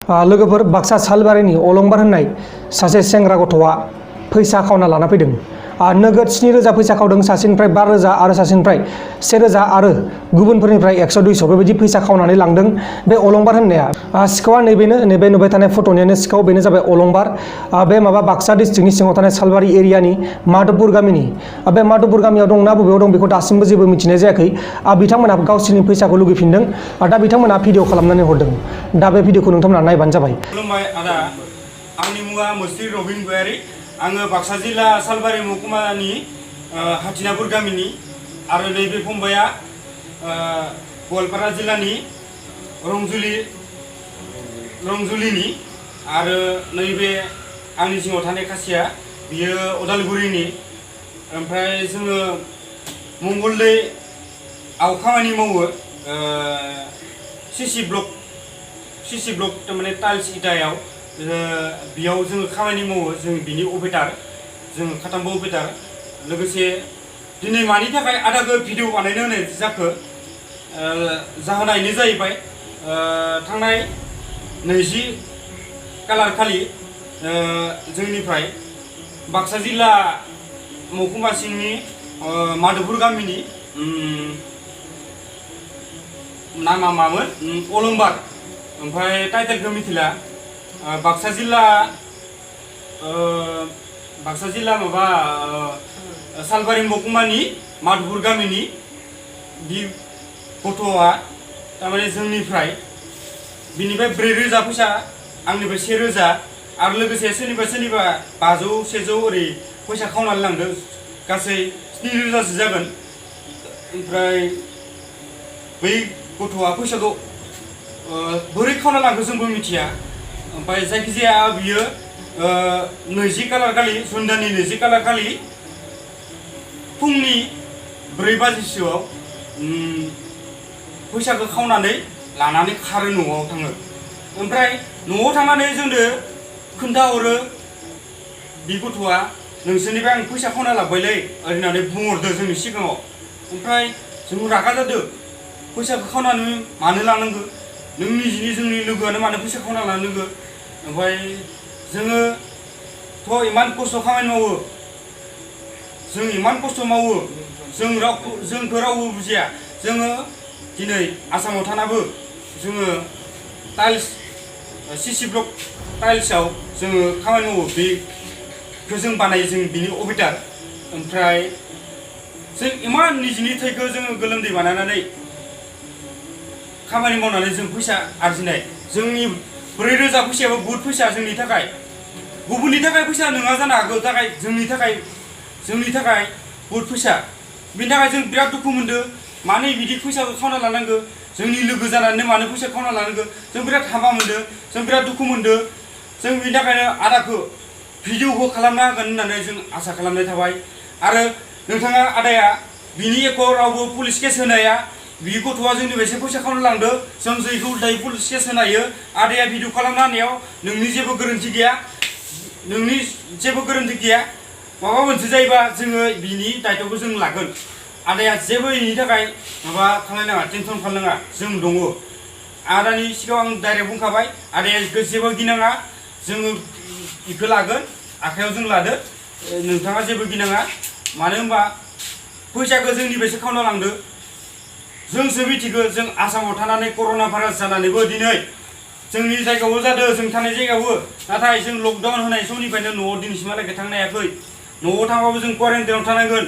लोगोफोर बाक्सा सालबारिनि अलंबार होननाय सासे सेंग्रा गथ'आ फैसा खावना लाना फैदों। नोगोद 7,000 फैसा खावदों, सासेनिफ्राय 5,000 आरो सासेनिफ्राय 1,000 आरो गुबुनफोरनिफ्राय 100-200 बेबायदि फैसा खावनानै लांदों बे अलंबार होननाया। सिखावा नैबे नुबाय थानाय फट'नियानो सिखाव, बेनो जाबाय अलंबार। बे बाक्सा डिस्ट्रिक्टनि सिङाव थानाय सालबारि एरियानि माधबपुर गामिनि। बे माधबपुर गामियाव दं ना बबेयाव दं बेखौ दासिमबो जेबो मिथिनाय जायाखै। बिथांमोना गावसोरनि फैसाखौ लुगैफिनदों। दा बिथांमोना भिडिअ खालामनानै हरदों। दा बे भिडिअखौ नोंथांमोना नायबानो जाबाय। खुलुमबाय आदा, आंनि मुङा मुस्रि रबिन गयारि। आङो बाक्सा जिल्ला सालबारि महकुमानि हाथिनापुर गामिनि, आरो नैबे फंबाया गवालपारा जिल्लानि रंजुलिनि, आरो नैबे आंनि जिङाव थानाय खासिया बियो उदालगुरिनि। ओमफ्राय जोङो मंगलदैआव खामानि मावो, सिसि ब्लक थारमाने टाइल्स इटायाव। बेयाव जोङो खामानि मावो, जों बिनि अपेटार, जों खाथामबो अपेटार। लोगोसे दिनै मानि थाखाय आदाखौ भिडिअ बानायनो होनाय जाखो, जाहोना बेनो जाहैबाय थांनाय 20 खालार खालि जोंनिफ्राय बाक्सा जिल्ला महकुमा सिंनि माधबपुर गामिनि नामा मामोन अलंबार, ओमफ्राय टाइटेलखौ मिथिला। बाक्सा जिल्ला माबा सालबारि महकुमानि माधबपुर गामिनि बि गथ'आ थारमाने जोंनिफ्राय बिनिफ्राय 4,000 फैसा, आंनिफ्राय 1,000 आरो लोगोसे सोरनिबा 500-100 ओरै फैसा खावनानै लांदों। गासै 7,000सो जागोन। ओमफ्राय बै गथ'आ फैसाखौ बोरै खावना लांखो जोंबो मिथिया। ओमफ्राय जायखिजाया बियो 20 खालार खालि, जुन दाननि 20 खालार खालि फुंनि 4 बाजिसोआव फैसाखौ खावनानै लानानै खारो, न'आव थाङो। ओमफ्राय न'आव थांनानै जोंनो खोन्थाहरो बे गथ'आ, नोंसोरनिफ्राय आं फैसा खावना लाबोबायलै होननानै बुंहरदो जोंनि सिगाङाव। ओमफ्राय जों रागा जादों, फैसाखौ खावनानै मानो लानांगौ, नों निजिनि जोंनि लोगोआनो मानो फैसा खावना लानांगौ। ओमफ्राय जोङोथ' इमान खस्थ' खामानि मावो, जों इमान खस्थ' मावो, जोंखौ रावबो बुजिया। जोङो दिनै आसामाव थानाबो जोङो टाइल्स सिसि ब्लक टाइल्सआव जोङो खामानि मावो, बेखौ जों बानायो, जों बिनि अपेटार। ओमफ्राय जों इमान निजिनि थैखौ जोङो गोलोमदै बानायनानै खामानि मावनानै जों फैसा आरजिनाय। जोंनि 4,000 फैसायाबो बुहुत फैसा जोंनि थाखाय, गुबुननि थाखाय फैसा नङा जानो हागौ, जोंनि थाखाय बुहुत फैसा। बिनि थाखाय जों बिराद दुखु मोनदों, मानो बिदि फैसाखौ खावना लानांगौ, जोंनि लोगो जानानै मानो फैसा खावना लानांगौ। जों बिराद हामा मोनदों, जों बिराद दुखु मोनदों। जों बिनि थाखायनो आदाखौ भिडिअखौ खालामना होगोन होननानै जों आसा खालामनाय थाबाय। आरो नोंथाङा आदाया बिनि एख' रावबो पुलिस केस होनाया, बि गथ'आ जोंनिफ्रायसो फैसा खावना लांदो, जों जैखौ दायो पुलिस केस होनायो। आदाया भिडिअ खालामना होनायाव नोंनि जेबो गोरोन्थि गैया। माबा मोनसे जायोबा जोङो बिनि दायथ'खौ जों लागोन। आदाया जेबो बेनि थाखाय माबा खालामनाङा, टेनसन खालामनाङा, जों दङ। आदानि सिगाङाव आं डाइरेक्ट बुंखाबाय, आदाया जेबो गिनाङा, जोङो बेखौ लागोन, आखायाव जों लादो, नोंथाङा जेबो गिनाङा। मानो होनबा फैसाखौ जोंनिफ्रायसो खावना लांदो, जोंसो मिथिगौ। जों आसामाव थानानै कर'ना भाइरास जानानैबो दिनै जोंनि जायगायावबो जादों, जों थानाय जायगायावबो, नाथाय जों लकडाउन होनाय समनिफ्रायनो न'आव दिनैसिमहालागै थांनो हायाखै। न'आव थांबाबो जों क्वारेन्टाइनाव थानांगोन।